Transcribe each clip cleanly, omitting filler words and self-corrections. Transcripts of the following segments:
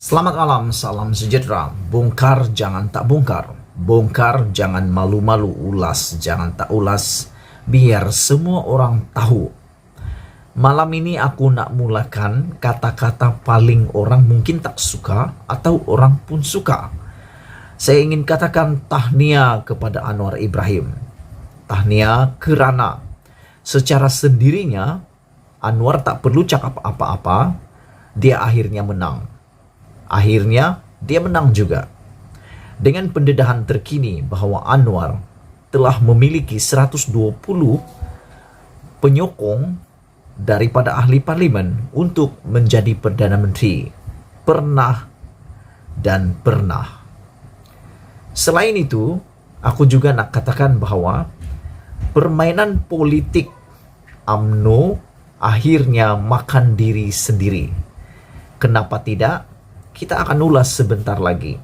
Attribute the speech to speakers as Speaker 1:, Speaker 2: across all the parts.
Speaker 1: Selamat malam, salam sejahtera. Bongkar jangan tak bongkar. Bongkar jangan malu-malu, ulas jangan tak ulas. Biar semua orang tahu. Malam ini aku nak mulakan kata-kata paling orang mungkin tak suka atau orang pun suka. Saya ingin katakan tahniah kepada Anwar Ibrahim. Tahniah kerana secara sendirinya Anwar tak perlu cakap apa-apa, dia akhirnya menang. Akhirnya dia menang juga. Dengan pendedahan terkini bahwa Anwar telah memiliki 120 penyokong daripada ahli parlimen untuk menjadi Perdana Menteri. Pernah dan pernah. Selain itu, aku juga nak katakan bahwa permainan politik UMNO akhirnya makan diri sendiri. Kenapa tidak? Kita akan ulas sebentar lagi.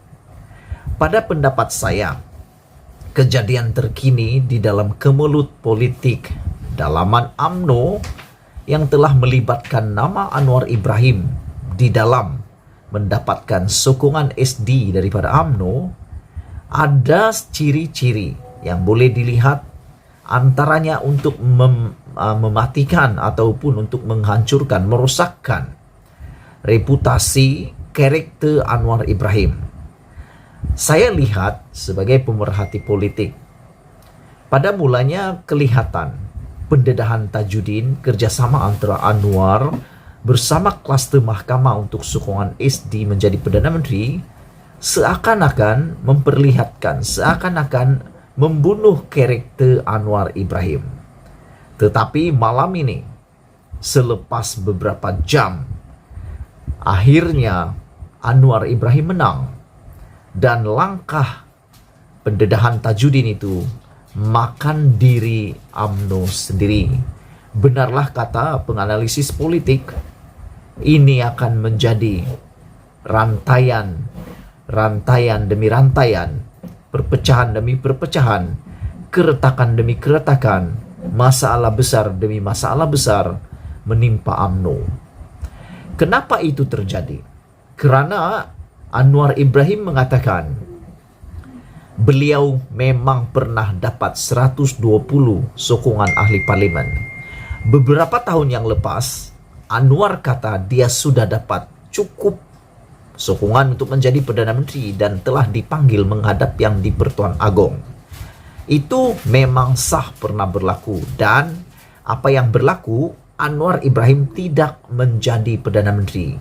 Speaker 1: Pada pendapat saya, kejadian terkini di dalam kemelut politik dalaman UMNO yang telah melibatkan nama Anwar Ibrahim di dalam mendapatkan sokongan SD daripada UMNO, ada ciri-ciri yang boleh dilihat, antaranya untuk mematikan ataupun untuk menghancurkan, merosakkan reputasi karakter Anwar Ibrahim. Saya lihat sebagai pemerhati politik, pada mulanya kelihatan pendedahan Tajudin kerjasama antara Anwar bersama kluster mahkamah untuk sokongan SD menjadi Perdana Menteri seakan-akan memperlihatkan, seakan-akan membunuh karakter Anwar Ibrahim. Tetapi malam ini, selepas beberapa jam, akhirnya Anwar Ibrahim menang, dan langkah pendedahan Tajudin itu makan diri UMNO sendiri. Benarlah kata penganalisis politik, ini akan menjadi rantaian demi rantaian, perpecahan demi perpecahan, keretakan demi keretakan, masalah besar demi masalah besar menimpa UMNO. Kenapa itu terjadi? Kerana Anwar Ibrahim mengatakan beliau memang pernah dapat 120 sokongan ahli parlimen. Beberapa tahun yang lepas, Anwar kata dia sudah dapat cukup sokongan untuk menjadi Perdana Menteri dan telah dipanggil menghadap yang di Pertuan Agong. Itu memang sah pernah berlaku, dan apa yang berlaku, Anwar Ibrahim tidak menjadi Perdana Menteri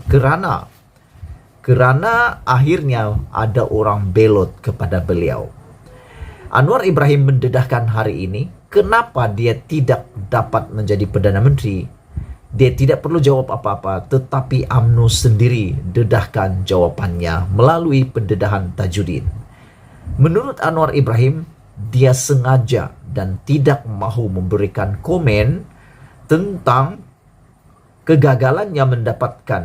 Speaker 1: kerana akhirnya ada orang belot kepada beliau. Anwar Ibrahim mendedahkan hari ini kenapa dia tidak dapat menjadi Perdana Menteri. Dia tidak perlu jawab apa-apa, tetapi UMNO sendiri dedahkan jawapannya melalui pendedahan Tajudin. Menurut Anwar Ibrahim, dia sengaja dan tidak mahu memberikan komen tentang kegagalannya mendapatkan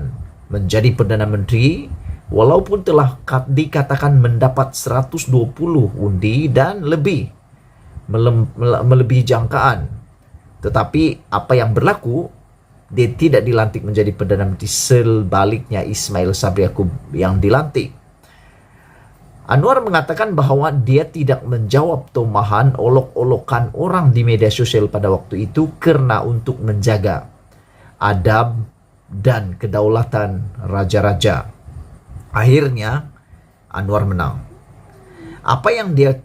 Speaker 1: menjadi Perdana Menteri, walaupun telah dikatakan mendapat 120 undi dan lebih, melebihi jangkaan. Tetapi apa yang berlaku, dia tidak dilantik menjadi Perdana Menteri, sebaliknya Ismail Sabri Yaakob yang dilantik. Anwar mengatakan bahwa dia tidak menjawab tomahan olok-olokan orang di media sosial pada waktu itu karena untuk menjaga adab dan kedaulatan raja-raja. Akhirnya Anwar menang. Apa yang dia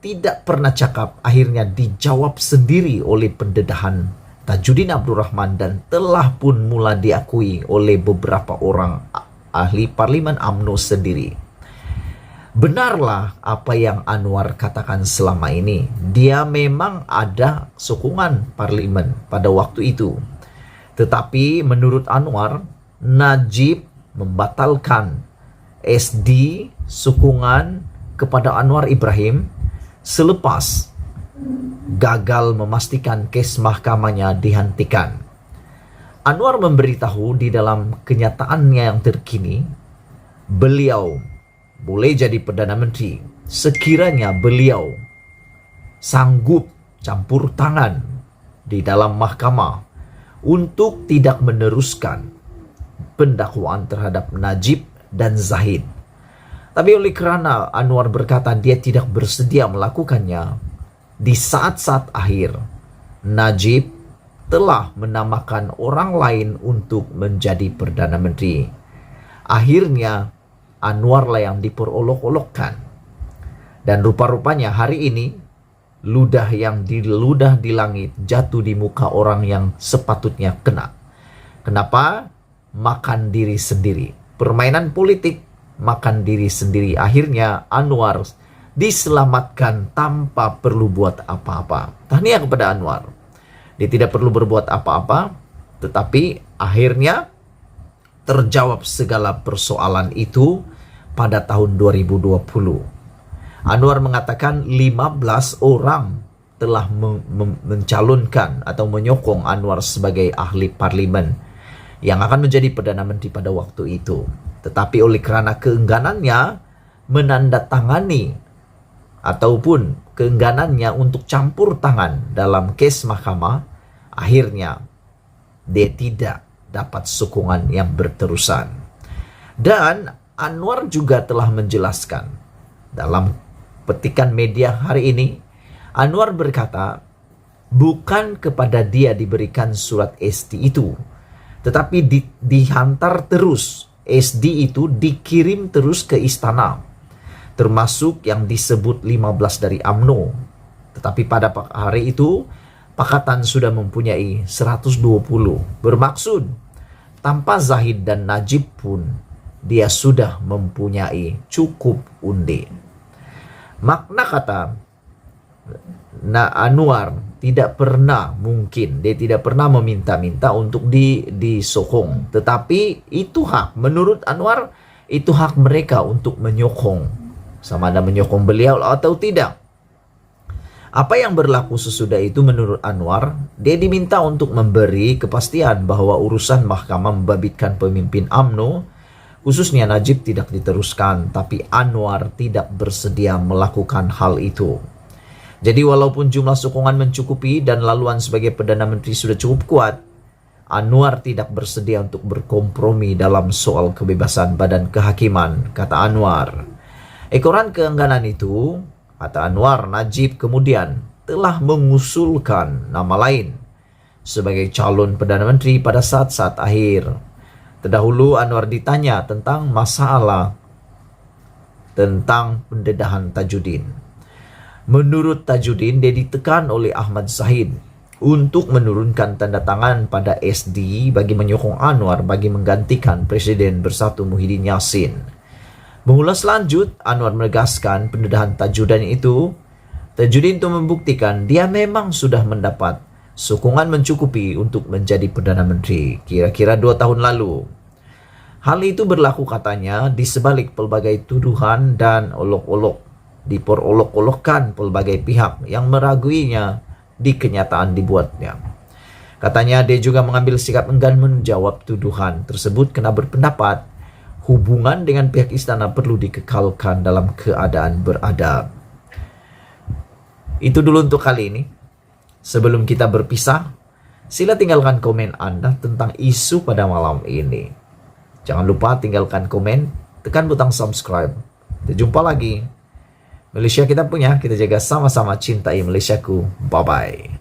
Speaker 1: tidak pernah cakap akhirnya dijawab sendiri oleh pendedahan Tajudin Abdul Rahman dan telah pun mula diakui oleh beberapa orang ahli parlimen UMNO sendiri. Benarlah apa yang Anwar katakan selama ini. Dia memang ada sokongan parlimen pada waktu itu. Tetapi menurut Anwar, Najib membatalkan SD sokongan kepada Anwar Ibrahim selepas gagal memastikan kes mahkamahnya dihentikan. Anwar memberitahu di dalam kenyataannya yang terkini, beliau boleh jadi Perdana Menteri sekiranya beliau sanggup campur tangan di dalam mahkamah untuk tidak meneruskan pendakwaan terhadap Najib dan Zahid. Tapi oleh karena Anwar berkata dia tidak bersedia melakukannya, di saat-saat akhir, Najib telah menamakan orang lain untuk menjadi Perdana Menteri. Akhirnya, Anwarlah yang diperolok-olokkan. Dan rupa-rupanya hari ini, ludah yang diludah di langit jatuh di muka orang yang sepatutnya kena. Kenapa? Makan diri sendiri. Permainan politik, makan diri sendiri. Akhirnya Anwar diselamatkan tanpa perlu buat apa-apa. Tahniah kepada Anwar. Dia tidak perlu berbuat apa-apa, tetapi akhirnya terjawab segala persoalan itu pada tahun 2020. Anwar mengatakan 15 orang telah mencalonkan atau menyokong Anwar sebagai ahli parlimen yang akan menjadi Perdana Menteri pada waktu itu. Tetapi oleh karena keengganannya menandatangani ataupun keengganannya untuk campur tangan dalam kes mahkamah, akhirnya dia tidak dapat sokongan yang berterusan. Dan Anwar juga telah menjelaskan dalam petikan media hari ini, Anwar berkata, bukan kepada dia diberikan surat SD itu, tetapi dihantar terus. SD itu dikirim terus ke istana, termasuk yang disebut 15 dari UMNO. Tetapi pada hari itu, Pakatan sudah mempunyai 120. Bermaksud, tanpa Zahid dan Najib pun, dia sudah mempunyai cukup undi. Makna kata Anwar tidak pernah, mungkin dia tidak pernah meminta-minta untuk disokong, tetapi itu hak, menurut Anwar itu hak mereka untuk menyokong, sama ada menyokong beliau atau tidak. Apa yang berlaku sesudah itu menurut Anwar, dia diminta untuk memberi kepastian bahwa urusan mahkamah membabitkan pemimpin UMNO khususnya Najib tidak diteruskan, tapi Anwar tidak bersedia melakukan hal itu. Jadi walaupun jumlah sokongan mencukupi dan laluan sebagai Perdana Menteri sudah cukup kuat, Anwar tidak bersedia untuk berkompromi dalam soal kebebasan badan kehakiman, kata Anwar. Ekoran keengganan itu, kata Anwar, Najib kemudian telah mengusulkan nama lain sebagai calon Perdana Menteri pada saat-saat akhir. Terdahulu Anwar ditanya tentang masalah tentang pendedahan Tajudin. Menurut Tajudin, dia ditekan oleh Ahmad Zahid untuk menurunkan tanda tangan pada SD bagi menyokong Anwar bagi menggantikan Presiden Bersatu Muhyiddin Yassin. Mengulas lanjut, Anwar menegaskan pendedahan Tajudin itu membuktikan dia memang sudah mendapat sokongan mencukupi untuk menjadi Perdana Menteri kira-kira 2 tahun lalu. Hal itu berlaku katanya di sebalik pelbagai tuduhan dan olok-olok, diperolok-olokkan pelbagai pihak yang meraguinya di kenyataan dibuatnya. Katanya dia juga mengambil sikap enggan menjawab tuduhan tersebut karena berpendapat hubungan dengan pihak istana perlu dikekalkan dalam keadaan beradab. Itu dulu untuk kali ini. Sebelum kita berpisah, sila tinggalkan komen Anda tentang isu pada malam ini. Jangan lupa tinggalkan komen, tekan butang subscribe. Kita jumpa lagi. Malaysia kita punya, kita jaga sama-sama cintai Malaysiaku. Bye-bye.